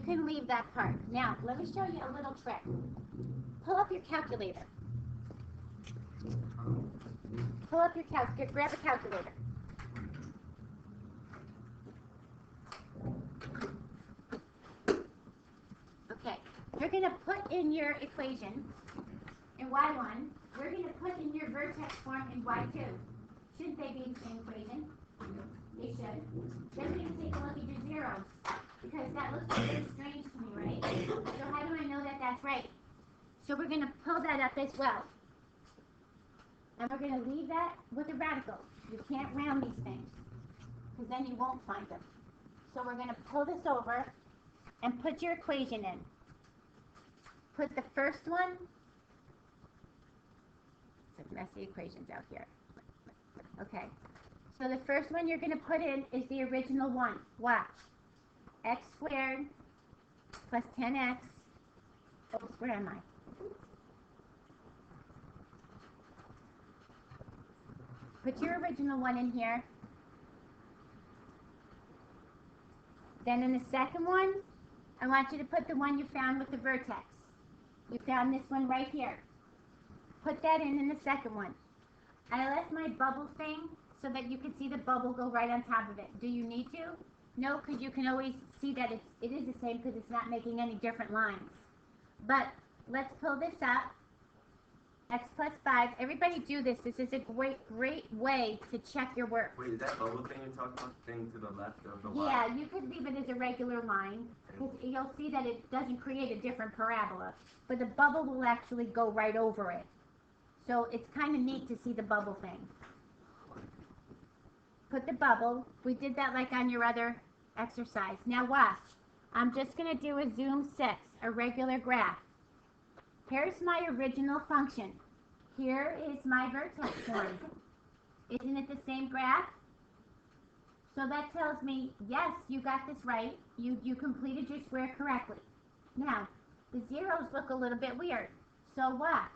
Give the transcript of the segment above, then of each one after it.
can leave that part. Now, let me show you a little trick. Pull up your calculator. Pull up your calculator. Grab a calculator. Okay. You're going to put in your equation in y1. We're going to put in your vertex form in y2. Shouldn't they be in the same equation? They should. Then we're going to take a look at your zeros, because that looks a little strange to me, right? So how do I know that that's right? So we're going to pull that up as well. And we're going to leave that with a radical. You can't round these things, because then you won't find them. So we're going to pull this over and put your equation in. Put the first one. Some messy equations out here. Okay. So the first one you're going to put in is the original one. Watch. X squared plus 10x. Oops, where am I? Put your original one in here. Then in the second one, I want you to put the one you found with the vertex. You found this one right here. Put that in the second one. I left my bubble thing so that you can see the bubble go right on top of it. Do you need to? No, because you can always see that it is the same, because it's not making any different lines. But let's pull this up. X plus 5. Everybody do this. This is a great way to check your work. Wait, is that bubble thing you're talking about, the thing to the left of the Y? Yeah, you could leave it as a regular line, because you'll see that it doesn't create a different parabola. But the bubble will actually go right over it. So it's kind of neat to see the bubble thing. Put the bubble. We did that like on your other exercise. Now watch. I'm just going to do a zoom 6, a regular graph. Here's my original function. Here is my vertex form. Isn't it the same graph? So that tells me, yes, you got this right. You completed your square correctly. Now, the zeros look a little bit weird. So watch.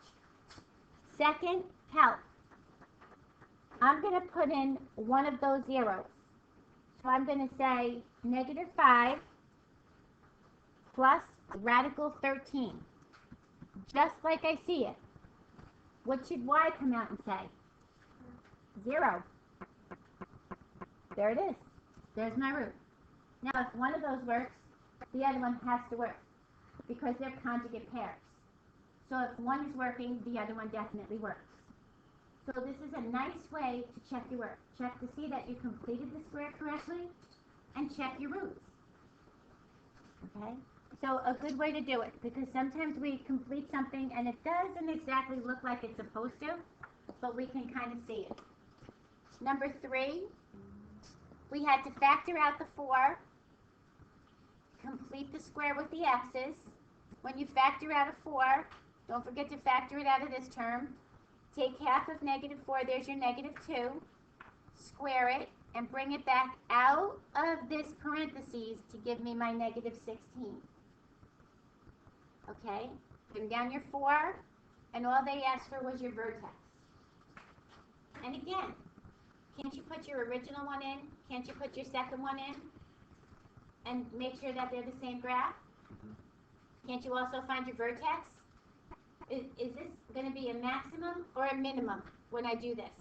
Second, help. I'm going to put in one of those zeros. So I'm going to say -5 plus radical 13. Just like I see it. What should y come out and say? 0. There it is. There's my root. Now, if one of those works, the other one has to work, because they're conjugate pairs. So if one is working, the other one definitely works. So this is a nice way to check your work. Check to see that you completed the square correctly, and check your roots. Okay? So a good way to do it, because sometimes we complete something and it doesn't exactly look like it's supposed to, but we can kind of see it. Number 3, we had to factor out the 4, complete the square with the x's. When you factor out a 4, don't forget to factor it out of this term. Take half of -4, there's your -2, square it, and bring it back out of this parentheses to give me my -16. Okay, bring down your 4, and all they asked for was your vertex. And again, can't you put your original one in? Can't you put your second one in? And make sure that they're the same graph? Can't you also find your vertex? Is this going to be a maximum or a minimum when I do this?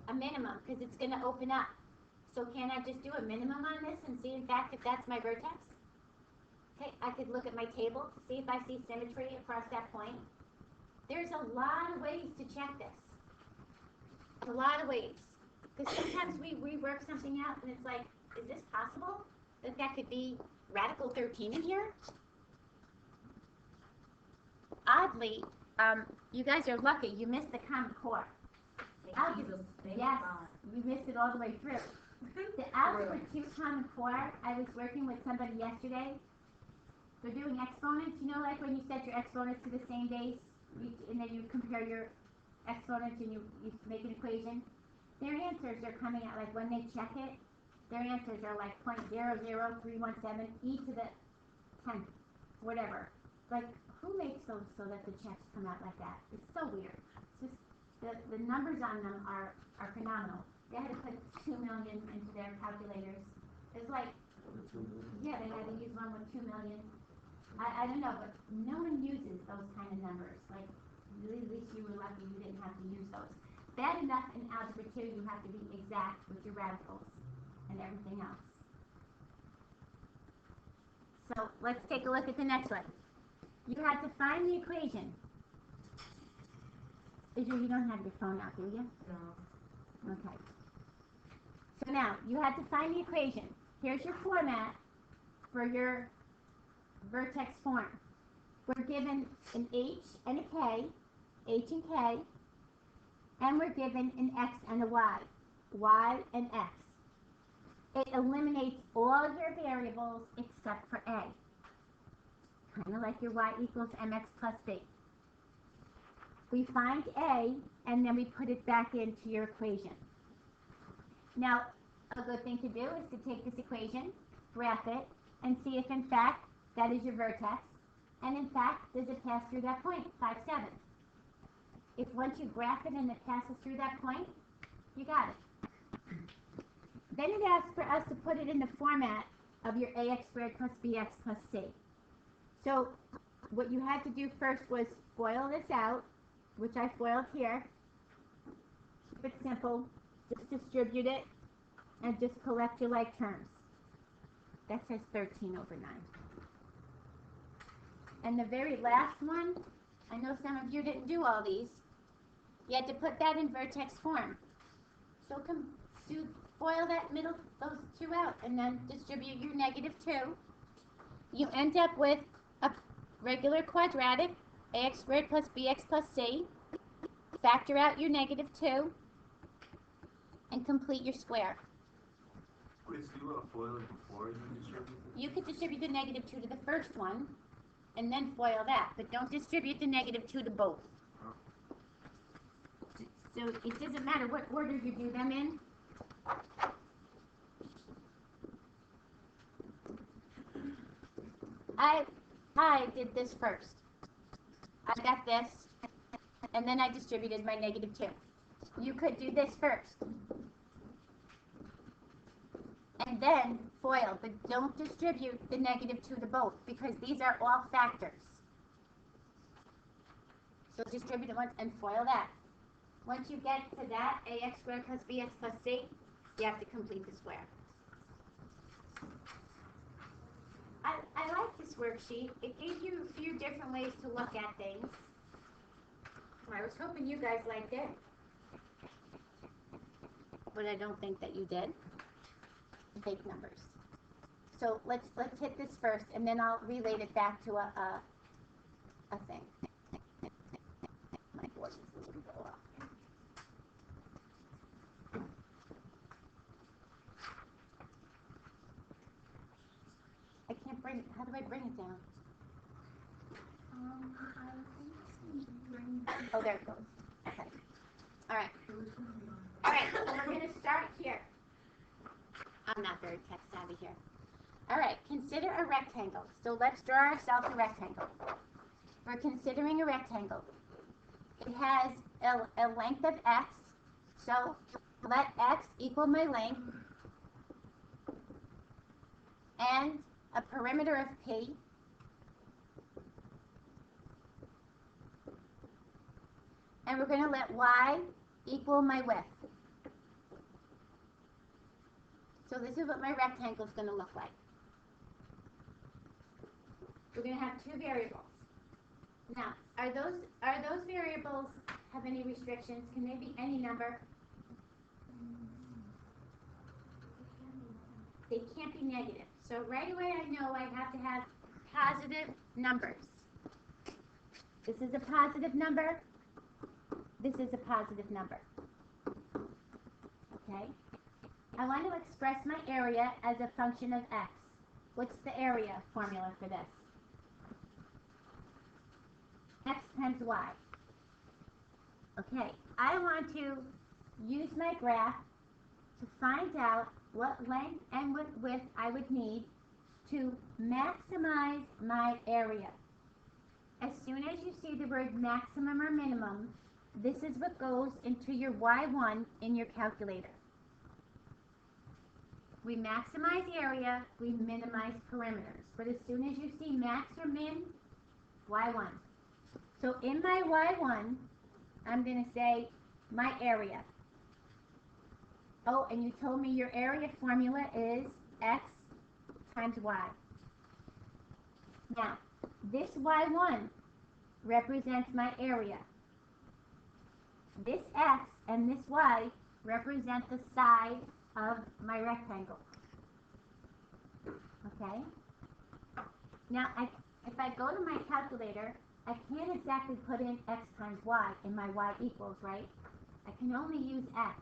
A minimum, because it's going to open up. So can I just do a minimum on this and see, in fact, if that's my vertex? Okay, I could look at my table to see if I see symmetry across that point. There's a lot of ways to check this. A lot of ways. Because sometimes we rework something out and it's like, is this possible? That could be radical 13 in here? Oddly, you guys are lucky. You missed the common core. Yes, you missed it all the way through. The algebra 2 common core, I was working with somebody yesterday. They're doing exponents. You know, like when you set your exponents to the same base, and then you compare your exponents and you make an equation. Their answers are coming out, like when they check it, their answers are like 0.00317 e to the 10th, whatever. Like, who makes those so that the checks come out like that? It's so weird. It's just, the numbers on them are phenomenal. They had to put 2 million into their calculators. It's like, 2 million. Yeah, they had to use one with 2 million. I don't know, but no one uses those kind of numbers. Like, really, at least you were lucky you didn't have to use those. Bad enough in algebra 2, you have to be exact with your radicals and everything else. So let's take a look at the next one. You had to find the equation. You don't have your phone out, do you? No. Okay. So now, you had to find the equation. Here's your format for your vertex form. We're given an H and a K, H and K, and we're given an X and a Y and X. It eliminates all your variables except for A. Kind of like your Y equals mx plus b. We find A, and then we put it back into your equation. Now, a good thing to do is to take this equation, graph it, and see if in fact that is your vertex, and in fact, does it pass through that point, 5, 7. If once you graph it and it passes through that point, you got it. Then it asks for us to put it in the format of your ax squared plus bx plus c. So what you had to do first was FOIL this out, which I FOILed here. Keep it simple, just distribute it, and just collect your like terms. That says 13 over 9. And the very last one, I know some of you didn't do all these. You had to put that in vertex form. So FOIL that middle, those two out, and then distribute your -2. You end up with a regular quadratic, ax squared plus bx plus c. Factor out your -2, and complete your square. Wait, so you want to FOIL it before you distribute it? You could distribute the -2 to the first one, and then FOIL that, but don't distribute the -2 to both. So it doesn't matter what order you do them in. I did this first. I got this, and then I distributed my -2. You could do this first, and then FOIL, but don't distribute the -2 to both, because these are all factors. So distribute it once and FOIL that. Once you get to that, ax squared plus bx plus c, you have to complete the square. I like this worksheet. It gives you a few different ways to look at things. I was hoping you guys liked it, but I don't think that you did. Fake numbers. So let's hit this first, and then I'll relate it back to a thing. My voice is going to go up. I can't bring it. How do I bring it down? Oh, there it goes. Okay. All right. All right, so we're going to start here. I'm not very tech savvy here. All right, consider a rectangle. So let's draw ourselves a rectangle. We're considering a rectangle. It has a length of x, so let x equal my length, and a perimeter of p, and we're going to let y equal my width. So this is what my rectangle is going to look like. We're going to have two variables. Now, are those variables have any restrictions? Can they be any number? They can't be negative. So right away I know I have to have positive numbers. This is a positive number. This is a positive number. Okay? I want to express my area as a function of x. What's the area formula for this? X times y. Okay, I want to use my graph to find out what length and what width I would need to maximize my area. As soon as you see the word maximum or minimum, this is what goes into your y1 in your calculator. We maximize area, we minimize perimeters. But as soon as you see max or min, y1. So in my y1, I'm going to say my area. Oh, and you told me your area formula is x times y. Now, this y1 represents my area. This x and this y represent the side of my rectangle. Okay? Now, if I go to my calculator, I can't exactly put in x times y in my y equals, right? I can only use x.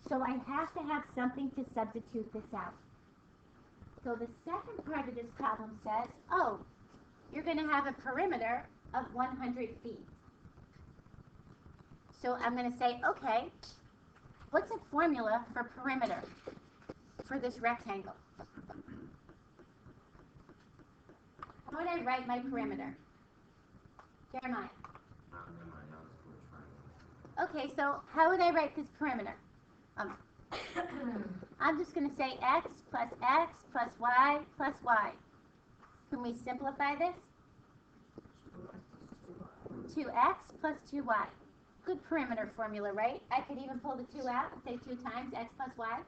So I have to have something to substitute this out. So the second part of this problem says, oh, you're going to have a perimeter of 100 feet. So I'm going to say, okay, what's a formula for perimeter for this rectangle? How would I write my perimeter? Jeremiah. Okay, so how would I write this perimeter? I'm just going to say x plus y plus y. Can we simplify this? 2x plus 2y. Good perimeter formula, right? I could even pull the 2 out and say 2 times x plus y.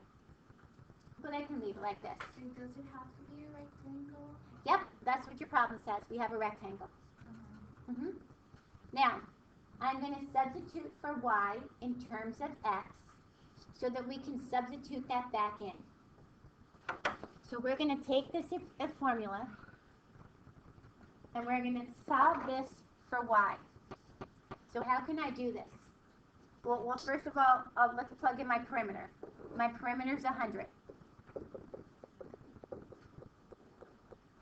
But I can leave it like this. And does it have to be a rectangle? Yep, that's what your problem says. We have a rectangle. Now, I'm going to substitute for y in terms of x so that we can substitute that back in. So we're going to take this formula and we're going to solve this for y. So how can I do this? Well, first of all, let's plug in my perimeter. My perimeter is 100.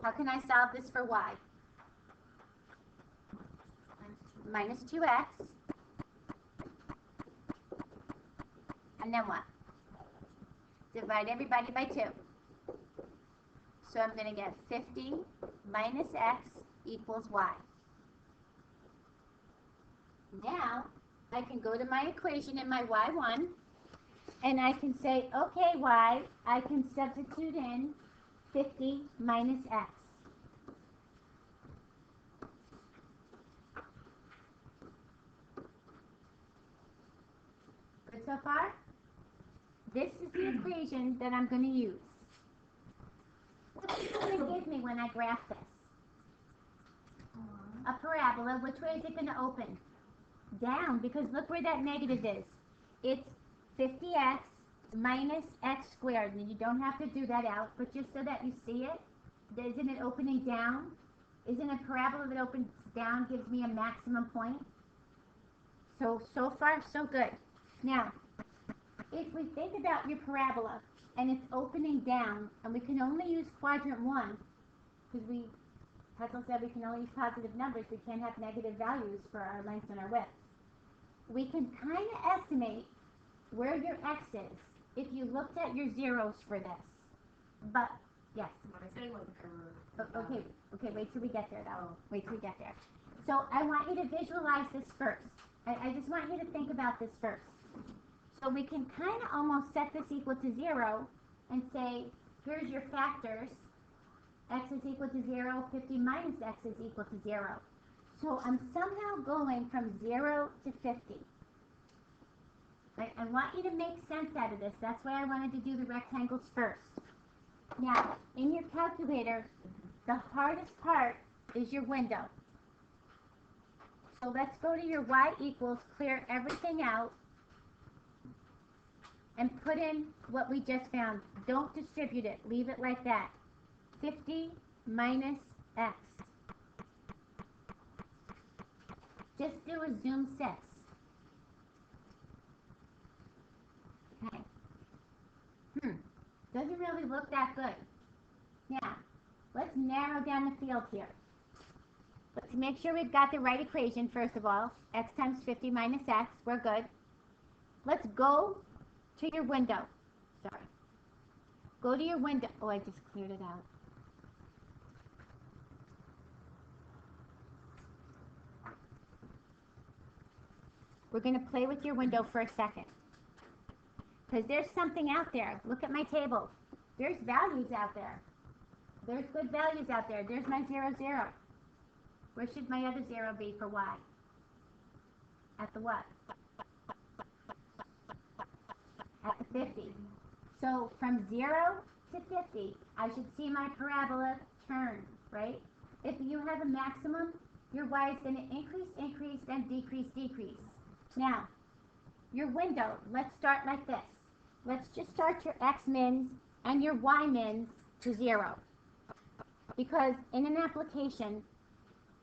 How can I solve this for y? Minus 2x. And then what? Divide everybody by 2. So I'm going to get 50 minus x equals y. Now, I can go to my equation in my y1, and I can say, okay, y, I can substitute in 50 minus x. Good so far? This is the equation that I'm going to use. What's it going to give me when I graph this? A parabola. Which way is it going to open? Down, because look where that negative is. It's 50x minus x squared. And you don't have to do that out, but just so that you see it, isn't it opening down? Isn't a parabola that opens down gives me a maximum point? So far, so good. Now, if we think about your parabola, and it's opening down, and we can only use quadrant 1, because Petzl said we can only use positive numbers, we can't have negative values for our length and our width. We can kind of estimate where your x is if you looked at your zeros for this. But, yes. Okay, wait till we get there, though. Wait till we get there. So I want you to visualize this first. I just want you to think about this first. So we can kind of almost set this equal to 0 and say, here's your factors. X is equal to 0, 50 minus x is equal to 0. So I'm somehow going from 0 to 50. I want you to make sense out of this. That's why I wanted to do the rectangles first. Now, in your calculator, the hardest part is your window. So let's go to your y equals, clear everything out, and put in what we just found. Don't distribute it. Leave it like that. 50 minus x. Just do a zoom 6. Okay. Doesn't really look that good. Now, let's narrow down the field here. Let's make sure we've got the right equation, first of all. X times 50 minus x. We're good. Let's go to your window. Sorry. Go to your window. Oh, I just cleared it out. We're going to play with your window for a second. Because there's something out there. Look at my table. There's values out there. There's good values out there. There's my 0, 0. Where should my other 0 be for y? At the what? At the 50. So from 0 to 50, I should see my parabola turn, right? If you have a maximum, your y is going to increase, increase, then decrease, decrease. Now, your window, let's start like this. Let's just start your x mins and your y mins to 0. Because in an application,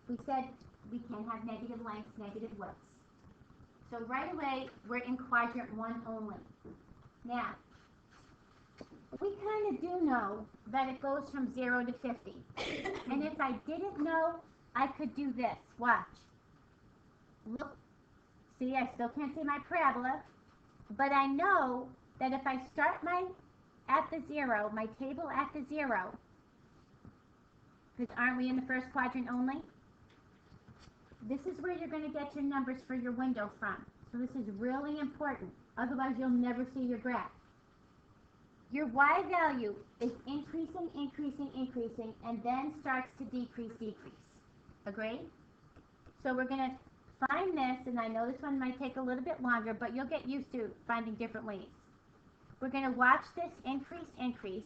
we said we can have negative lengths, negative widths. So right away, we're in quadrant 1 only. Now, we kind of do know that it goes from 0 to 50. And if I didn't know, I could do this. Watch. Look. See, I still can't see my parabola. But I know that if I start at the 0, my table at the 0, because aren't we in the first quadrant only? This is where you're going to get your numbers for your window from. So this is really important. Otherwise, you'll never see your graph. Your y value is increasing, increasing, increasing, and then starts to decrease, decrease. Agreed? So we're going to find this, and I know this one might take a little bit longer, but you'll get used to finding different ways. We're going to watch this increase, increase.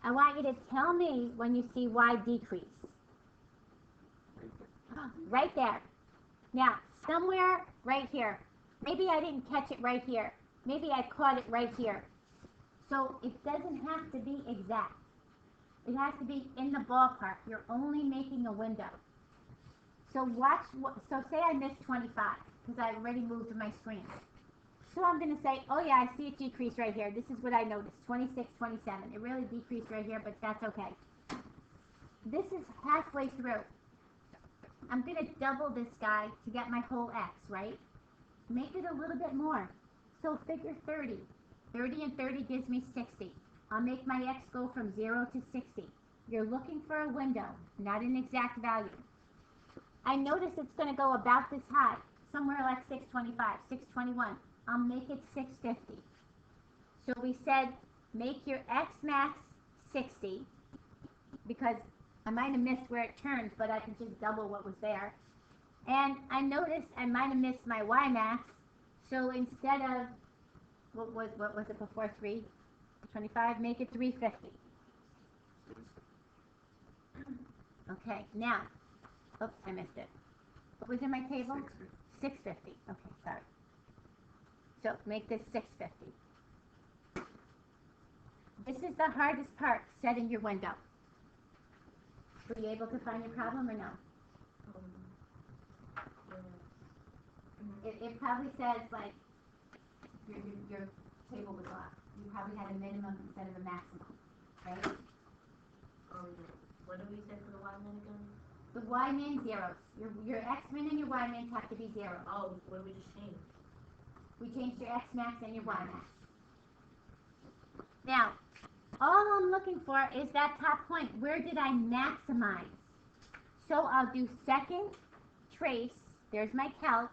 I want you to tell me when you see y decrease. Right there. Now, somewhere right here. Maybe I didn't catch it right here. Maybe I caught it right here. So it doesn't have to be exact. It has to be in the ballpark. You're only making a window. So watch, so say I missed 25, because I already moved to my screen. So I'm going to say, oh yeah, I see it decrease right here. This is what I noticed, 26, 27. It really decreased right here, but that's okay. This is halfway through. I'm going to double this guy to get my whole x, right? Make it a little bit more. So figure 30. 30 and 30 gives me 60. I'll make my x go from 0 to 60. You're looking for a window, not an exact value. I notice it's going to go about this high, somewhere like 625, 621. I'll make it 650. So we said make your x max 60, because I might have missed where it turns, but I can just double what was there. And I noticed I might have missed my y max, so instead of, what was it before 325, make it 350. Okay, now, oops, I missed it. What was in my table? 650. Okay, sorry. So make this 650. This is the hardest part, setting your window. Were you able to find your problem or no? It probably says, like, your table was off. You probably had a minimum instead of a maximum, right? What did we say for the y min again? The y min zeros. Your x min and your y min have to be 0. Oh, what did we just change? We changed your x max and your y max. Now, all I'm looking for is that top point. Where did I maximize? So I'll do second trace. There's my calcs.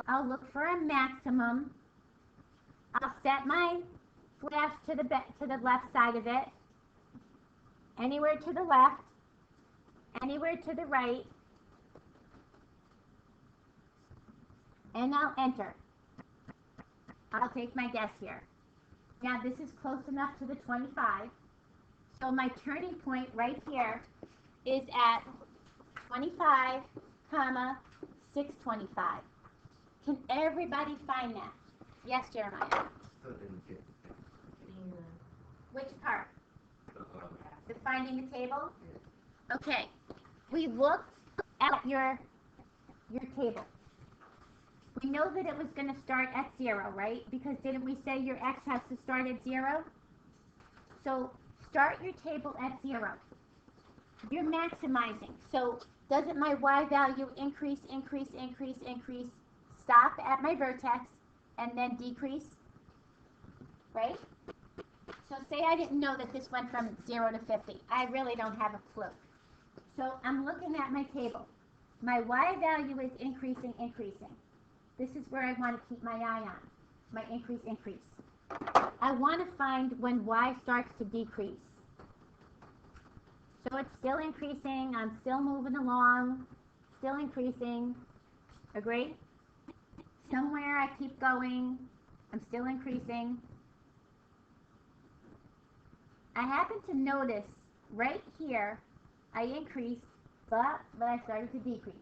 I'll look for a maximum. I'll set my flash to the left side of it. Anywhere to the left. Anywhere to the right. And I'll enter. I'll take my guess here. Now this is close enough to the 25. So my turning point right here is at 25, comma, 625. Can everybody find that? Yes, Jeremiah. Still didn't get Which part? the The finding the table? Okay. We looked at your table. We know that it was going to start at 0, right? Because didn't we say your x has to start at 0? So start your table at 0. You're maximizing. So doesn't my y value increase, increase, increase, increase, stop at my vertex, and then decrease? Right? So say I didn't know that this went from 0 to 50. I really don't have a clue. So I'm looking at my table. My y value is increasing, increasing. This is where I want to keep my eye on, my increase, increase. I want to find when y starts to decrease. So it's still increasing. I'm still moving along. Still increasing. Agree? Somewhere I keep going. I'm still increasing. I happen to notice right here I increased, but I started to decrease.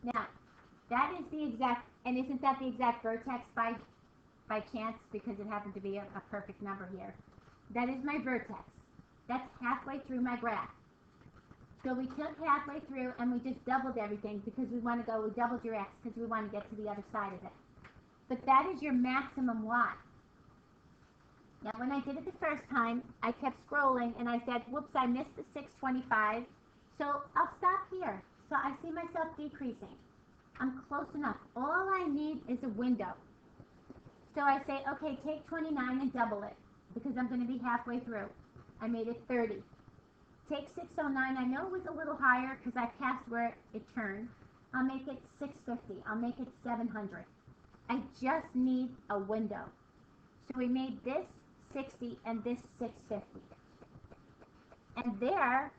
Now, that is the exact, and isn't that the exact vertex by chance, because it happened to be a perfect number here? That is my vertex. That's halfway through my graph. So we took halfway through and we just doubled everything because we want to go, we doubled your x because we want to get to the other side of it. But that is your maximum y. Now when I did it the first time, I kept scrolling and I said, whoops, I missed the 625. So I'll stop here. So I see myself decreasing. I'm close enough. All I need is a window. So I say, okay, take 29 and double it because I'm going to be halfway through. I made it 30. Take 609. I know it was a little higher because I passed where it turned. I'll make it 650. I'll make it 700. I just need a window. So we made this 60 and this 650. And there,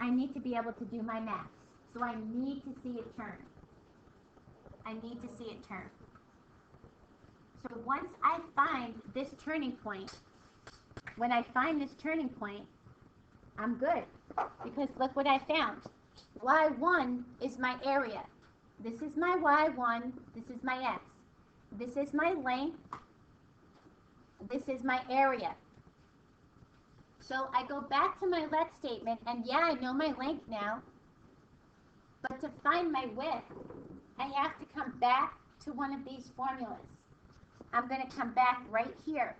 I need to be able to do my math. So I need to see it turn. I need to see it turn. So once I find this turning point, when I find this turning point, I'm good. Because look what I found. Y1 is my area. This is my Y1. This is my X. This is my length. This is my area. So I go back to my let statement, and yeah, I know my length now. But to find my width, I have to come back to one of these formulas. I'm going to come back right here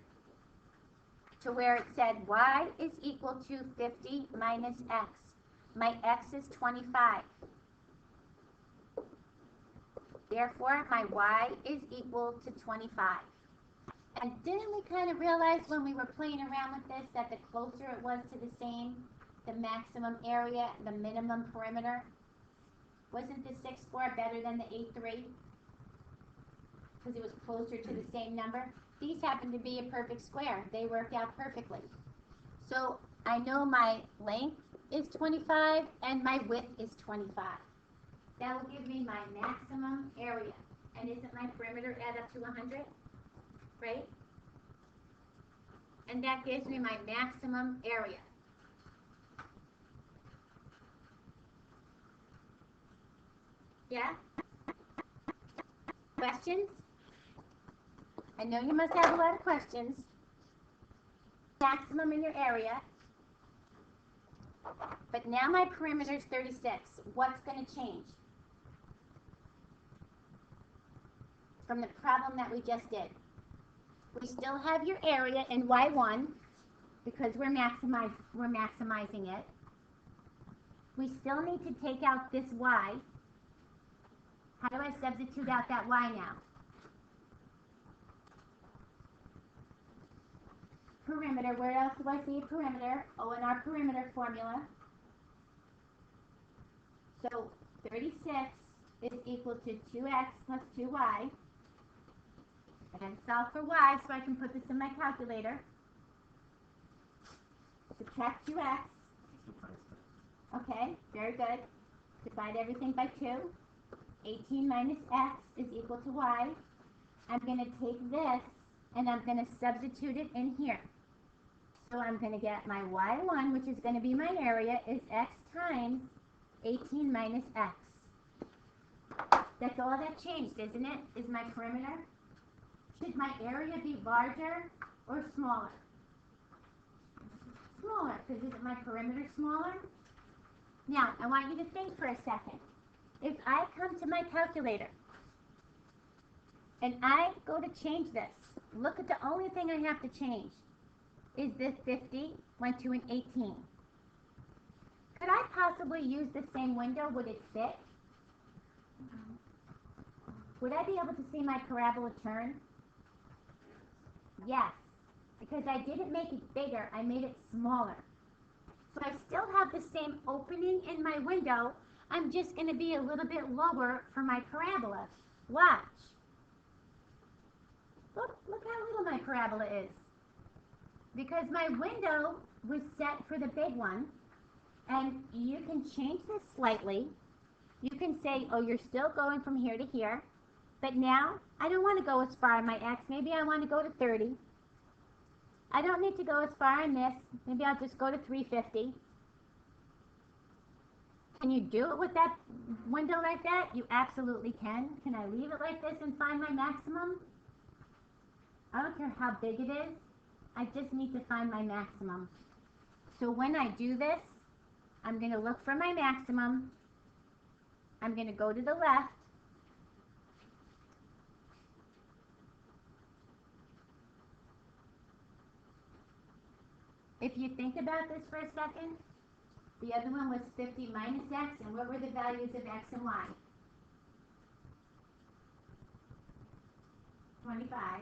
to where it said y is equal to 50 minus x. My x is 25. Therefore, my y is equal to 25. And didn't we kind of realize when we were playing around with this that the closer it was to the same, the maximum area, the minimum perimeter? Wasn't the 6.4 better than the 8.3? Because it was closer to the same number. These happen to be a perfect square. They work out perfectly. So I know my length is 25 and my width is 25. That will give me my maximum area. And isn't my perimeter add up to 100? Right? And that gives me my maximum area. Yeah? Questions? I know you must have a lot of questions. Maximum in your area. But now my perimeter is 36. What's going to change from the problem that we just did? We still have your area in Y1 because we're maximizing it. We still need to take out this Y. How do I substitute out that Y now? Perimeter. Where else do I see a perimeter? Oh, in our perimeter formula. So 36 is equal to 2x plus 2y. I can solve for y so I can put this in my calculator. Subtract 2x. Okay, very good. Divide everything by 2. 18 minus x is equal to y. I'm going to take this and I'm going to substitute it in here. So I'm going to get my y1, which is going to be my area, is x times 18 minus x. That's all that changed, isn't it? Is my perimeter? Should my area be larger or smaller? Smaller, because isn't my perimeter smaller? Now, I want you to think for a second. If I come to my calculator and I go to change this, look at the only thing I have to change is this 50 went to an 18. Could I possibly use the same window? Would it fit? Would I be able to see my parabola turn? Yes, because I didn't make it bigger, I made it smaller. So I still have the same opening in my window, I'm just going to be a little bit lower for my parabola. Watch. Look how little my parabola is. Because my window was set for the big one, And you can change this slightly. You can say, oh, you're still going from here to here, but now I don't want to go as far on my x. Maybe I want to go to 30. I don't need to go as far on this. Maybe I'll just go to 350. Can you do it with that window like that? You absolutely can. Can I leave it like this and find my maximum? I don't care how big it is. I just need to find my maximum. So when I do this, I'm going to look for my maximum. I'm going to go to the left. If you think about this for a second, the other one was 50 minus x, and what were the values of x and y? 25,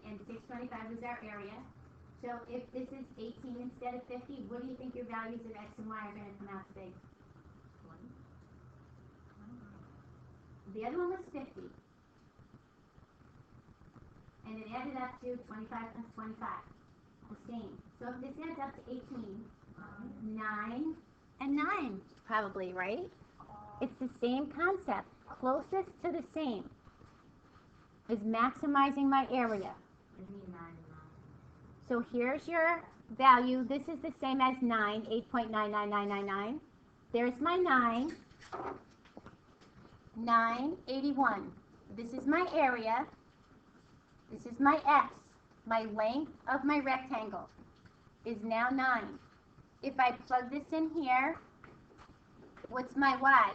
and 625 was our area. So if this is 18 instead of 50, what do you think your values of x and y are going to come out to be? 20. The other one was 50. And it added up to 25 plus 25. The same. So if this adds up to 18, 9 and 9, probably, right? It's the same concept. Closest to the same is maximizing my area. So here's your value. This is the same as 9, 8.99999. There's my 9, 981. This is my area. This is my x. My length of my rectangle is now 9. If I plug this in here, what's my y?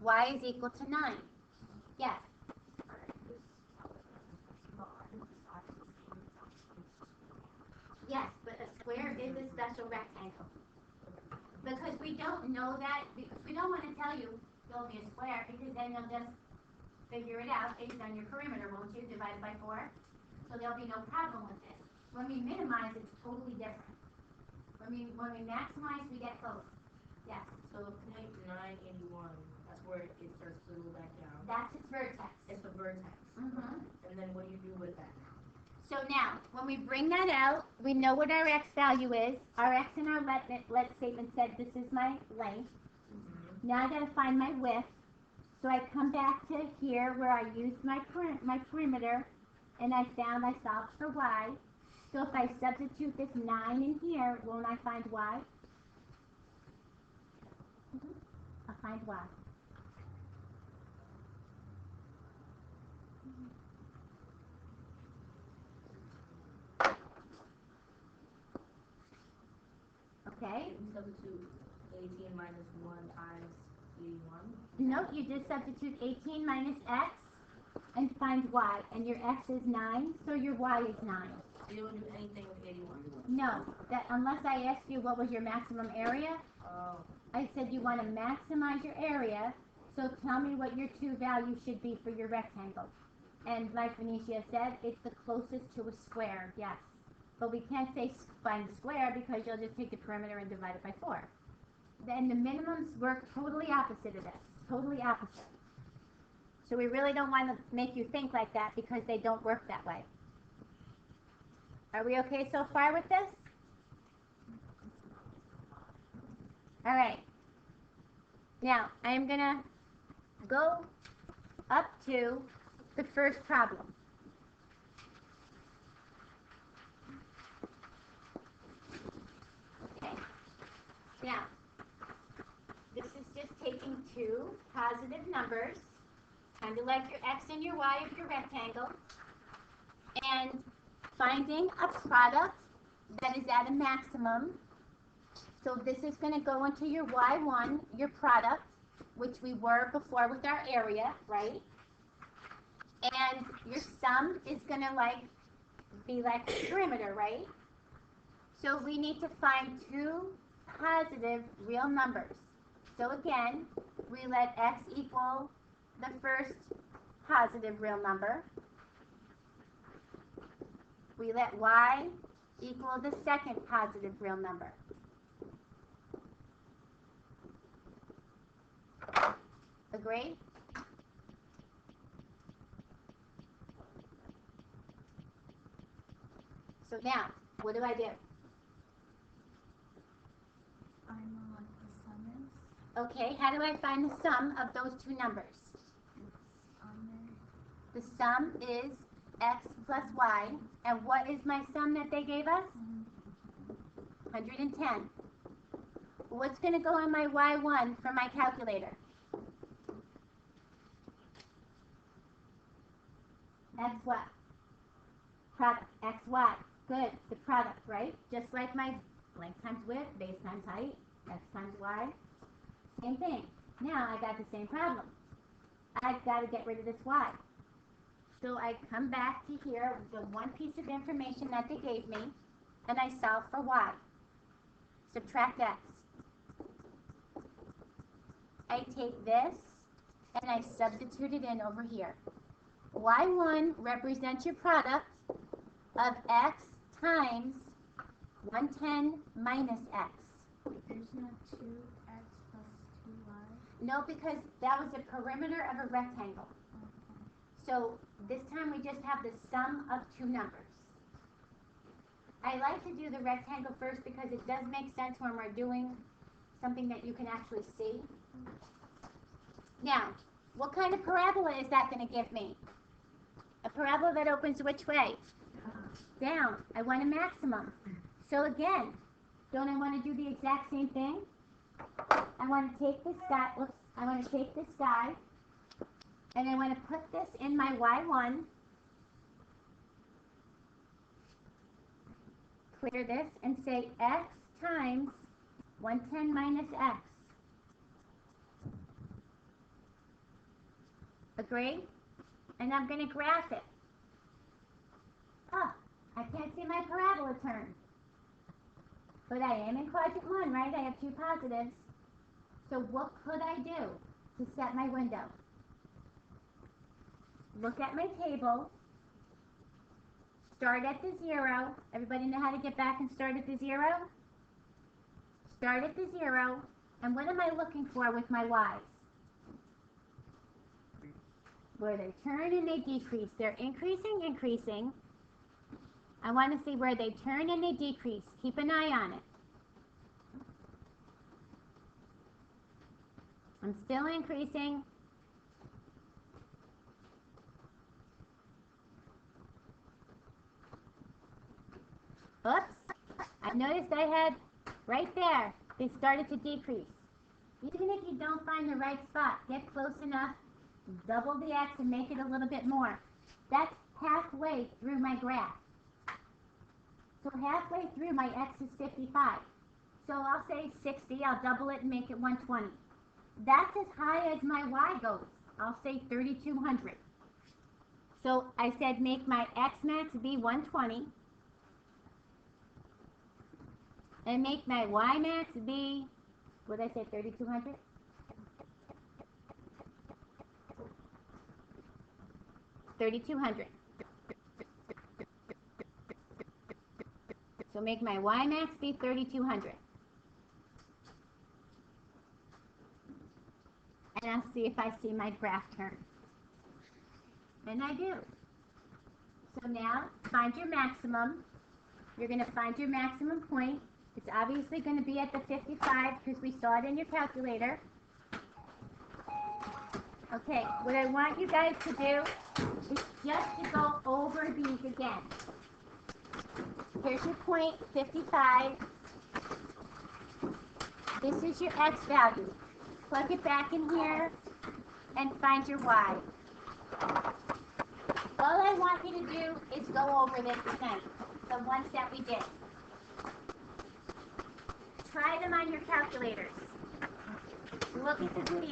Y is equal to 9. Yes. Yes, but a square is a special rectangle. Because we don't know that, because we don't want to tell you it'll be a square, because then you'll just figure it out based on your perimeter, won't you, divided by 4? So there'll be no problem with this. When we minimize, it's totally different. When we maximize, we get close. Yes. So point 981, that's where it starts to move back down. That's its vertex. It's the vertex. And then what do you do with that now? So now, when we bring that out, we know what our x value is. Our x in our let statement said this is my length. Now I got to find my width. So I come back to here where I used my perimeter, and I solved for y. So if I substitute this 9 in here, won't I find y? I'll find y. Okay? Substitute 18 minus 1 times 81. No, you just substitute 18 minus x and find y. And your x is 9, so your y is 9. You don't do anything with 81. No, unless I asked you what was your maximum area. Oh. I said you want to maximize your area, so tell me what your two values should be for your rectangle. And like Venetia said, it's the closest to a square, yes. But we can't say find the square because you'll just take the perimeter and divide it by 4. Then the minimums work totally opposite of this, totally opposite. So we really don't want to make you think like that because they don't work that way. Are we okay so far with this? All right. Now, I'm going to go up to the first problem. Okay. Now, this is just taking two positive numbers, kind of like your x and your y of your rectangle, and finding a product that is at a maximum. So this is going to go into your y1, your product, which we were before with our area, right? And your sum is going to be like the perimeter, right? So we need to find two positive real numbers. So again, we let x equal the first positive real number. We let y equal the second positive real number. Agree? So now, what do I do? find what the sum is. Okay, how do I find the sum of those two numbers? It's on there. The sum is x plus y. And what is my sum that they gave us? 110. What's going to go on my y1 for my calculator? X what? Product. XY. Good. The product, right? Just like my length times width, base times height, x times y. Same thing. Now I got the same problem. I've got to get rid of this y. So I come back to here with the one piece of information that they gave me, and I solve for y. Subtract x. I take this, and I substitute it in over here. y1 represents your product of x times 110 minus x. There's not 2x plus 2y. No, because that was a perimeter of a rectangle. So this time we just have the sum of two numbers. I like to do the rectangle first because it does make sense when we're doing something that you can actually see. Now, what kind of parabola is that going to give me? A parabola that opens which way? Down. I want a maximum. So again, don't I want to do the exact same thing? I want to take this guy, and I want to put this in my y1. Clear this and say x times 110 minus x. Agree? And I'm going to graph it. Oh, I can't see my parabola turn. But I am in quadrant 1, right? I have two positives. So what could I do to set my window? Look at my table. Start at the 0. Everybody know how to get back and start at the 0? Start at the 0. And what am I looking for with my y's? Where they turn and they decrease. They're increasing, increasing. I want to see where they turn and they decrease. Keep an eye on it. I'm still increasing. Oops. I noticed I had right there, they started to decrease. Even if you don't find the right spot, get close enough, double the x and make it a little bit more. That's halfway through my graph. So halfway through, my x is 55. So I'll say 60, I'll double it and make it 120. That's as high as my y goes. I'll say 3,200. So I said make my x max be 120. And make my y max be, what did I say, 3,200? $3,200. So make my y max be 3,200. And I'll see if I see my graph turn. And I do. So now, find your maximum. You're going to find your maximum point. It's obviously going to be at the 55 because we saw it in your calculator. Okay, what I want you guys to do is just to go over these again. Here's your point, 55. This is your x value. Plug it back in here and find your y. All I want you to do is go over this again, the ones that we did. Try them on your calculators. Look at the video.